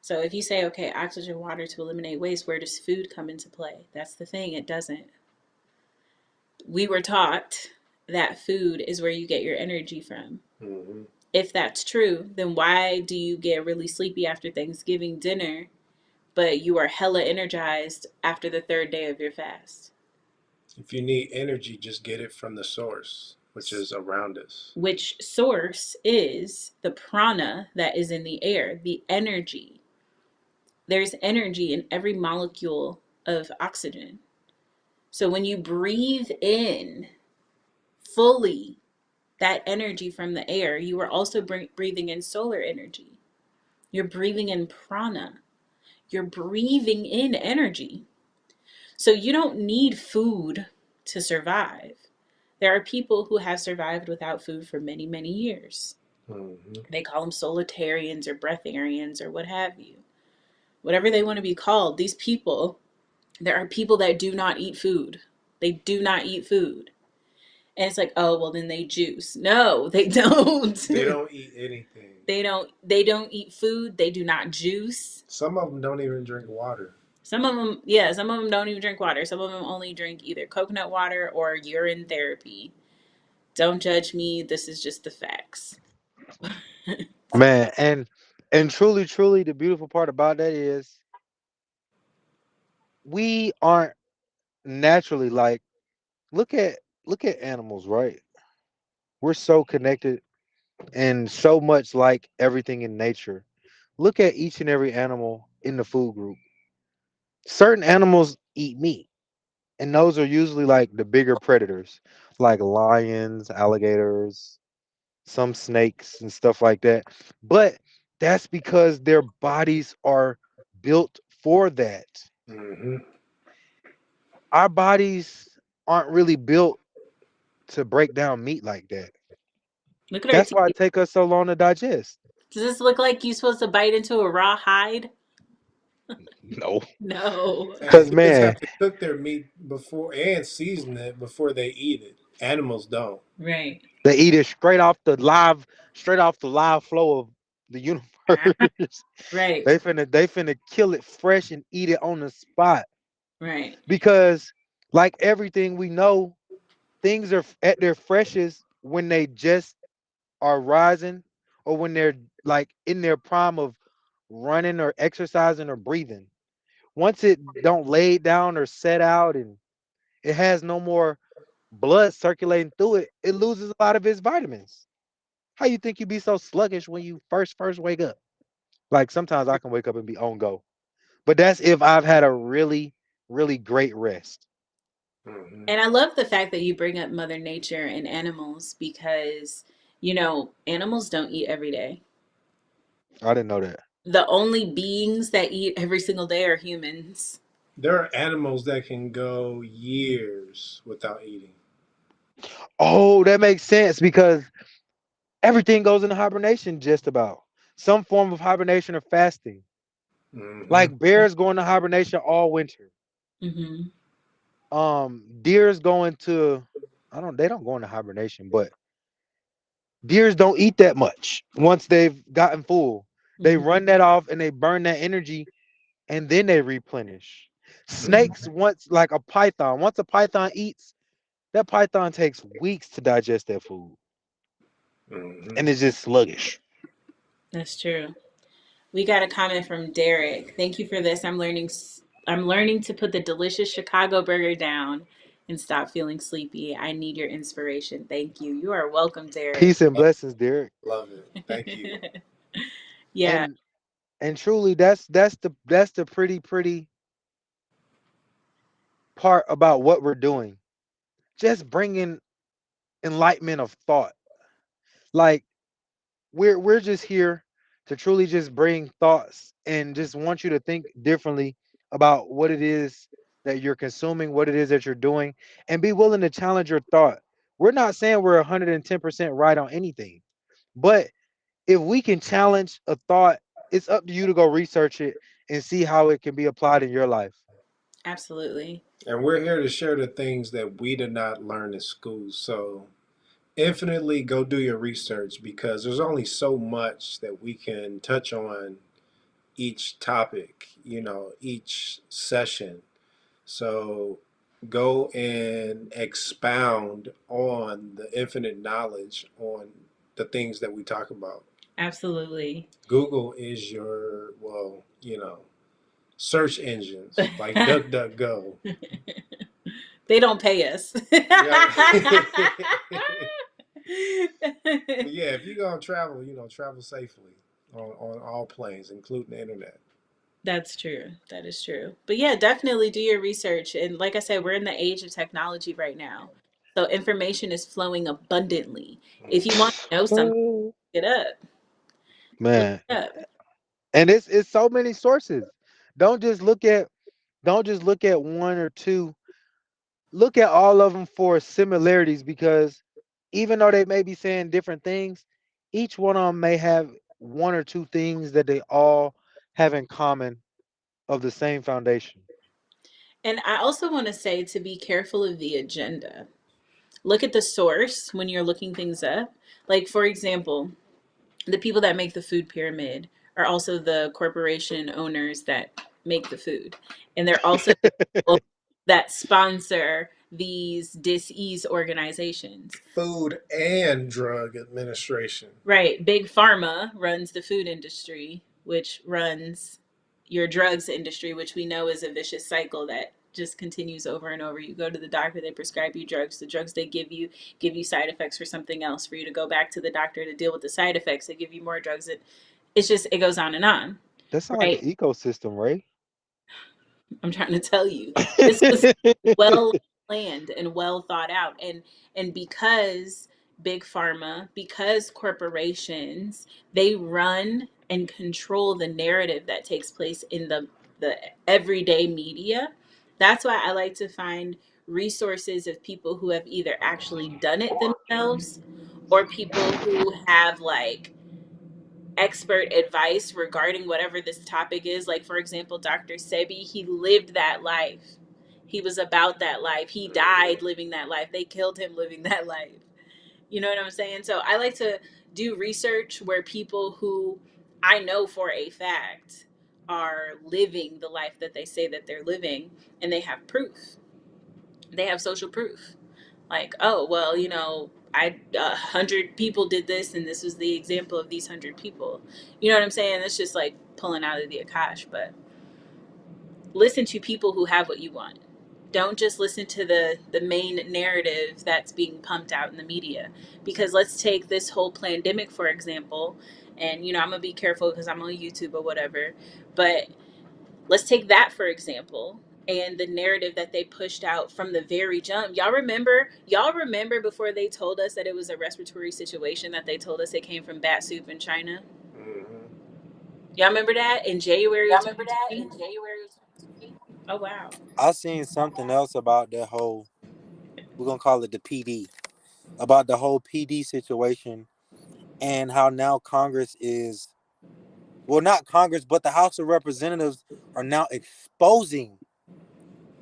So if you say, okay, oxygen, water to eliminate waste, where does food come into play? That's the thing, it doesn't. We were taught that food is where you get your energy from. Mm-hmm. If that's true, then why do you get really sleepy after Thanksgiving dinner, but you are hella energized after the third day of your fast? If you need energy, just get it from the source, which is around us. Which source is the prana that is in the air, the energy. There's energy in every molecule of oxygen. So when you breathe in fully that energy from the air, you are also breathing in solar energy. You're breathing in prana. You're breathing in energy. So you don't need food to survive. There are people who have survived without food for many, many years. Mm-hmm. They call them solitarians or breatharians or what have you. Whatever they want to be called, these people, there are people that do not eat food. They do not eat food. And it's like, oh, well then they juice. No, they don't. They don't eat anything. They don't eat food. They do not juice. Some of them don't even drink water. Some of them, yeah, some of them don't even drink water. Some of them only drink either coconut water or urine therapy. Don't judge me. This is just the facts. Man, and truly, truly, the beautiful part about that is we aren't naturally like look at animals, right? We're so connected and so much like everything in nature. Look at each and every animal in the food group. Certain animals eat meat, and those are usually like the bigger predators, like lions, alligators, some snakes, and stuff like that. But that's because their bodies are built for that. Mm-hmm. Our bodies aren't really built to break down meat like that. Look at our That's why teeth. it take us so long to digest. Does this look like you supposed to bite into a raw hide? No, No. And because humans man, have to cook their meat before and season it before they eat it. Animals don't. Right. they eat it straight off the live flow of the universe. Right. They finna kill it fresh and eat it on the spot Right. because, like everything we know, things are at their freshest when they just are rising or when they're like in their prime of running or exercising or breathing. Once it don't lay down or set out and it has no more blood circulating through it, it loses a lot of its vitamins. How you think you be so sluggish when you first wake up? Like sometimes I can wake up and be on go, but that's if I've had a really great rest. Mm-hmm. And I love the fact that you bring up Mother Nature and animals because, animals don't eat every day. I didn't know that. The only beings that eat every single day are humans. There are animals that can go years without eating. Oh, that makes sense because everything goes into hibernation just about. Some form of hibernation or fasting. Mm-hmm. Like bears go into hibernation all winter. Hmm. Deers go into I don't they don't go into hibernation, but deers don't eat that much once they've gotten full. They Hmm. run that off and they burn that energy and then they replenish. Snakes Mm-hmm. once like a python. Once a python eats, that python takes weeks to digest that food Mm-hmm. and it's just sluggish. That's true. We got a comment from Derek. Thank you for this. I'm learning to put the delicious Chicago burger down and stop feeling sleepy. I need your inspiration. Thank you. You are welcome, Derek. Peace and blessings, Derek. Love it. Thank you. Yeah. And truly that's the pretty part about what we're doing. Just bringing enlightenment of thought. Like we're just here to truly just bring thoughts and just want you to think differently about what it is that you're consuming, what it is that you're doing, and be willing to challenge your thought. We're not saying we're 110% right on anything, but if we can challenge a thought, it's up to you to go research it and see how it can be applied in your life. Absolutely. And we're here to share the things that we did not learn in school. So infinitely go do your research because there's only so much that we can touch on each topic, each session. So go and expound on the infinite knowledge on the things that we talk about. Absolutely. Google is your, search engines like DuckDuckGo. They don't pay us. Yeah. But yeah, if you're gonna travel, travel safely on all planes, including the internet. That's true. That is true. But yeah, definitely do your research. And like I said, we're in the age of technology right now. So information is flowing abundantly. If you want to know something, Oh, look it up. Look man. it up. And it's so many sources. Don't just look at don't just look at one or two. Look at all of them for similarities because even though they may be saying different things, each one of them may have one or two things that they all have in common of the same foundation. And I also want to say to be careful of the agenda. Look at the source when you're looking things up. Like, for example, the people that make the food pyramid are also the corporation owners that make the food. And they're also the people that sponsor these dis-ease organizations. Food and Drug Administration. Right. Big Pharma runs the food industry, which runs your drugs industry, which we know is a vicious cycle that just continues over and over. You go to the doctor, they prescribe you drugs. The drugs they give you side effects for something else. For you to go back to the doctor to deal with the side effects, they give you more drugs. It's just, it goes on and on. That sounds like Right. an ecosystem, Ray. I'm trying to tell you, this was well planned and well thought out, and because big pharma, because corporations, they run and control the narrative that takes place in the everyday media. That's why I like to find resources of people who have either actually done it themselves or people who have like expert advice regarding whatever this topic is. Like, for example, Dr. Sebi, he lived that life. He was about that life. He died living that life. They killed him living that life. You know what I'm saying? So I like to do research where people who I know for a fact are living the life that they say that they're living, and they have proof. They have social proof. Like, oh well, I 100 people did this, and this was the example of these 100 people. You know what I'm saying? That's just like pulling out of the akash. But listen to people who have what you want. Don't just listen to the main narrative that's being pumped out in the media. Because let's take this whole pandemic for example, and I'm gonna be careful because I'm on YouTube or whatever, but let's take that for example, and the narrative that they pushed out from the very jump. Y'all remember before they told us that it was a respiratory situation, that they told us it came from bat soup in China? Mm-hmm. Y'all remember that in January of Y'all remember that 2020? in January? Oh wow. I seen something else about that whole, we're gonna call it the PD, about the whole PD situation and how now Congress is, well, not Congress, but the House of Representatives are now exposing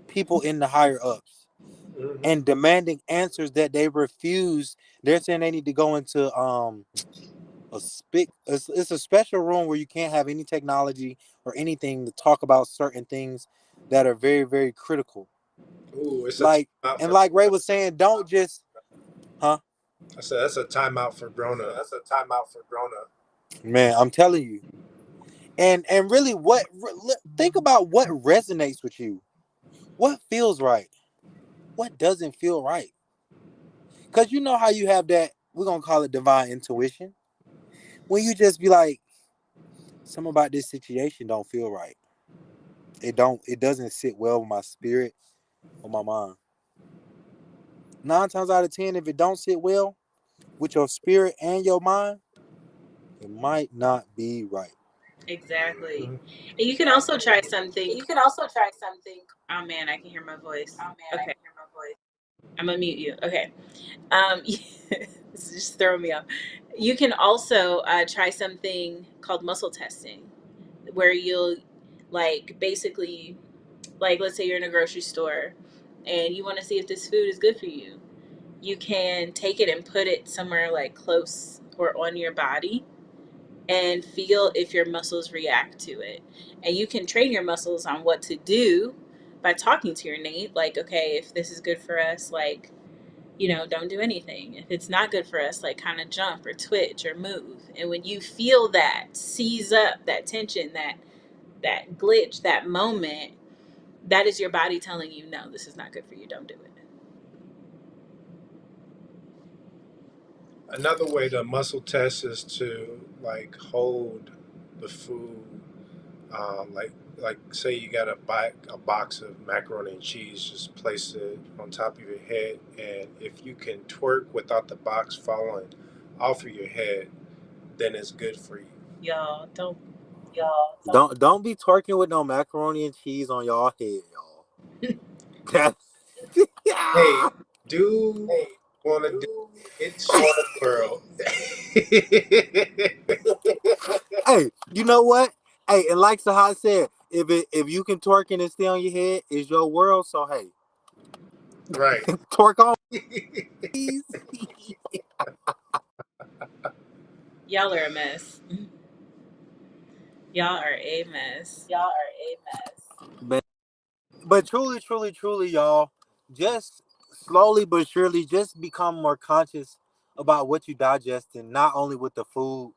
people in the higher ups Mm-hmm. and demanding answers that they refuse. They're saying they need to go into it's a special room where you can't have any technology or anything to talk about certain things that are very, very critical. Ooh, it's a Like, timeout and for. like Ray was saying, don't just, huh? I said that's a timeout for grown up. That's a timeout for grown up. Man, I'm telling you. And really, think about what resonates with you. What feels right? What doesn't feel right? Because you know how you have that, we're going to call it divine intuition. When you just be like, something about this situation don't feel right. It doesn't sit well with my spirit or my mind. 9 times out of 10, if it don't sit well with your spirit and your mind, it might not be right. Exactly. Mhm. And you can also try something. You can also try something. Oh man, I can hear my voice. Oh man, I Okay, can hear my voice. I'm gonna mute you. Okay. This is just throwing me off. You can also try something called muscle testing, where you'll like basically, like, let's say you're in a grocery store and you want to see if this food is good for you. You can take it and put it somewhere like close or on your body and feel if your muscles react to it. And you can train your muscles on what to do by talking to your Nate. Like, okay, if this is good for us, like, don't do anything. If it's not good for us, like, kind of jump or twitch or move. And when you feel that seize up, that tension, that glitch, that moment, that is your body telling you, no, this is not good for you. Don't do it. Another way to muscle test is to like hold the food, like say you got a box of macaroni and cheese, just place it on top of your head, and if you can twerk without the box falling off of your head, then it's good for you. Y'all, don't. Don't be twerking with no macaroni and cheese on y'all head, y'all. Hey, do Hey, want to do you it's want world. Hey, you know what? Hey, and like Sahat said, if you can twerk and it stay on your head, it's your world. So hey, Right. twerk on, please. Y'all are a mess. Y'all are a mess. y'all are a mess. But truly, truly, truly, y'all, just slowly but surely, just become more conscious about what you digest, and not only with the food,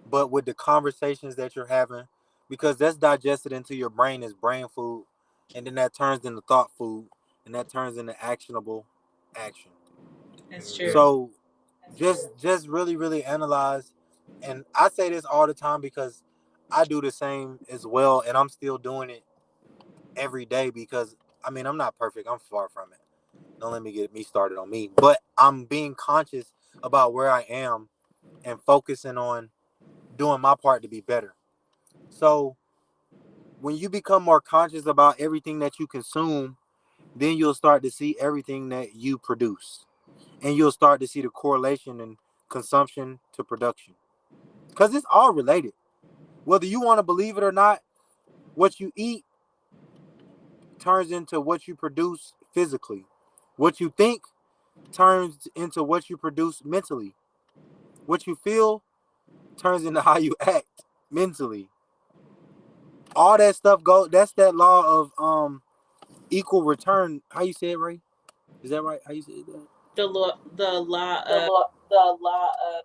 but with the conversations that you're having, because that's digested into your brain as brain food, and then that turns into thought food, and that turns into actionable action. That's Mhm. true. So just really, really analyze. And I say this all the time because I do the same as well, and I'm still doing it every day because I mean I'm not perfect. I'm far from it. Don't let me get me started on me. But I'm being conscious about where I am and focusing on doing my part to be better. So when you become more conscious about everything that you consume, then you'll start to see everything that you produce. And you'll start to see the correlation in consumption to production. Because it's all related. Whether you want to believe it or not, what you eat turns into what you produce physically. What you think turns into what you produce mentally. What you feel turns into how you act mentally. All that stuff go. That's that law of equal return. How you say it, Ray? Is that right? How you say it? The law The of law of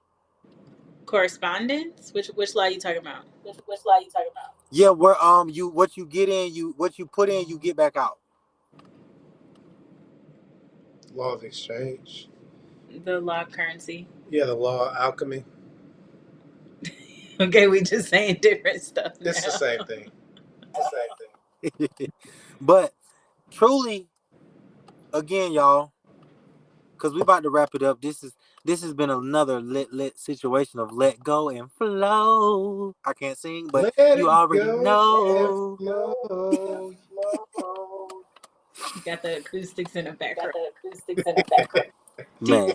correspondence. Which law are you talking about? which law you talking about? Yeah, where you what you get in, you what you put in, you get back out. Law of exchange. The law of currency. Yeah, the law of alchemy. Okay, we just saying different stuff It's the now. same thing. The same thing. But truly, again, y'all, because we about to wrap it up. This has been another lit situation of let go and flow. I can't sing, but Let you it already go and know. flow. Flow. You got the acoustics in the Got background. the acoustics in the background. Do, Man,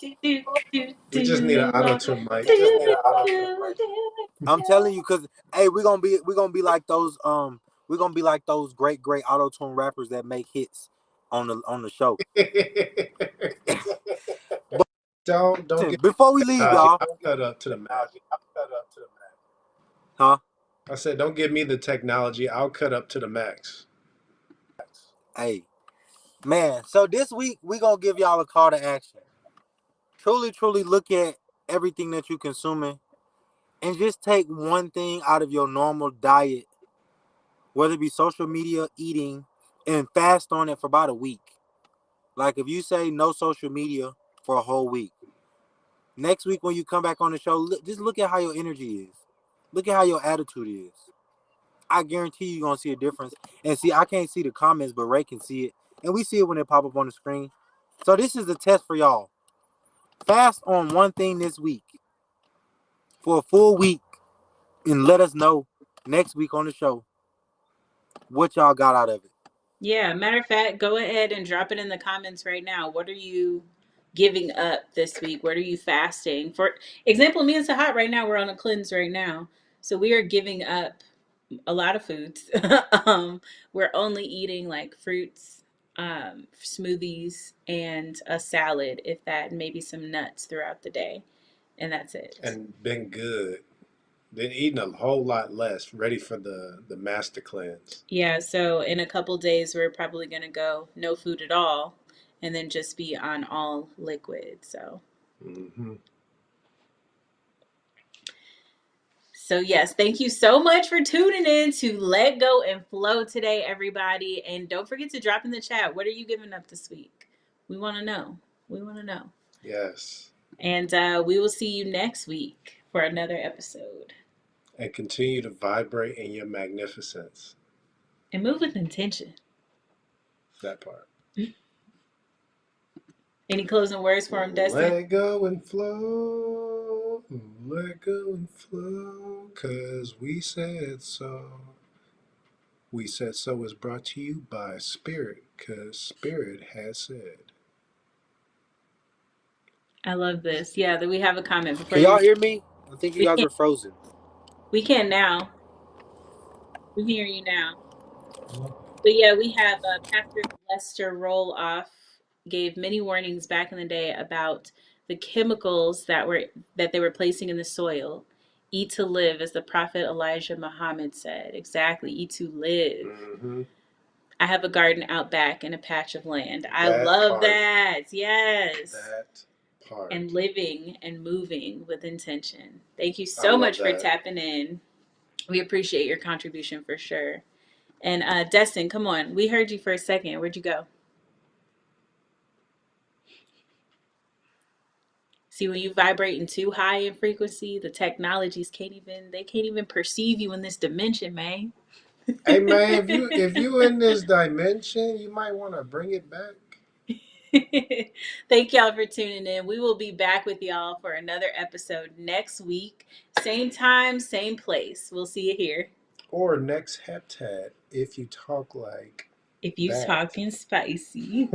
do, do, do, We just need an do, auto tune mic. We just do, need do, an auto tune do, mic. do. I'm telling you, because hey, we're gonna be like those great auto tune rappers that make hits on the show. But Don't listen, get before we leave, technology. y'all, I'll cut up to the max. I'm cut up to the max. huh? I said, don't give me the technology. I'll cut up to the max. Hey, man. So this week we gonna give y'all a call to action. Truly, truly look at everything that you consuming and just take one thing out of your normal diet, whether it be social media, eating, and fast on it for about a week. Like if you say no social media for a whole week, next week when you come back on the show, just look at how your energy is. Look at how your attitude is. I guarantee you're gonna see a difference. And see, I can't see the comments, but Ray can see it, and we see it when it pop up on the screen. So this is the test for y'all. Fast on one thing this week for a full week. And let us know next week on the show what y'all got out of it. Yeah, matter of fact, go ahead and drop it in the comments right now. What are you giving up this week? What are you fasting? For example, me and Sahat right now, we're on a cleanse right now. So we are giving up a lot of foods. We're only eating like fruits, smoothies, and a salad, if that, and maybe some nuts throughout the day. And that's it. And been good. Been eating a whole lot less, ready for the master cleanse. Yeah, so in a couple days, we're probably going to go no food at all and then just be on all liquid. So yes, thank you so much for tuning in to Let Go and Flow today, everybody. And don't forget to drop in the chat. What are you giving up this week? We want to know. We want to know. Yes. And we will see you next week for another episode. And continue to vibrate in your magnificence. And move with intention. That part. Any closing words for him, Destine? Let go and flow. Let go and flow. 'Cause we said so. We Said So is brought to you by Spirit. 'Cause Spirit has said. I love this. Yeah, that we have a comment before Can y'all hear me? I think you guys are frozen. We can now. We can hear you now. But yeah, we have Pastor Lester Roloff gave many warnings back in the day about the chemicals that they were placing in the soil. Eat to live, as the prophet Elijah Muhammad said. Exactly, eat to live. Mm-hmm. I have a garden out back in a patch of land. I That love part. that. Yes. That part. And living and moving with intention. Thank you I so love much for that. tapping in. We appreciate your contribution for sure. And Destine, come on. We heard you for a second. Where'd you go? See, when you vibrating too high in frequency, the technologies can't even perceive you in this dimension, man. Hey man, if you in this dimension, you might want to bring it back. Thank y'all for tuning in. We will be back with y'all for another episode next week. Same time, same place. We'll see you here. Or next heptad if you talk like If you that. talking spicy.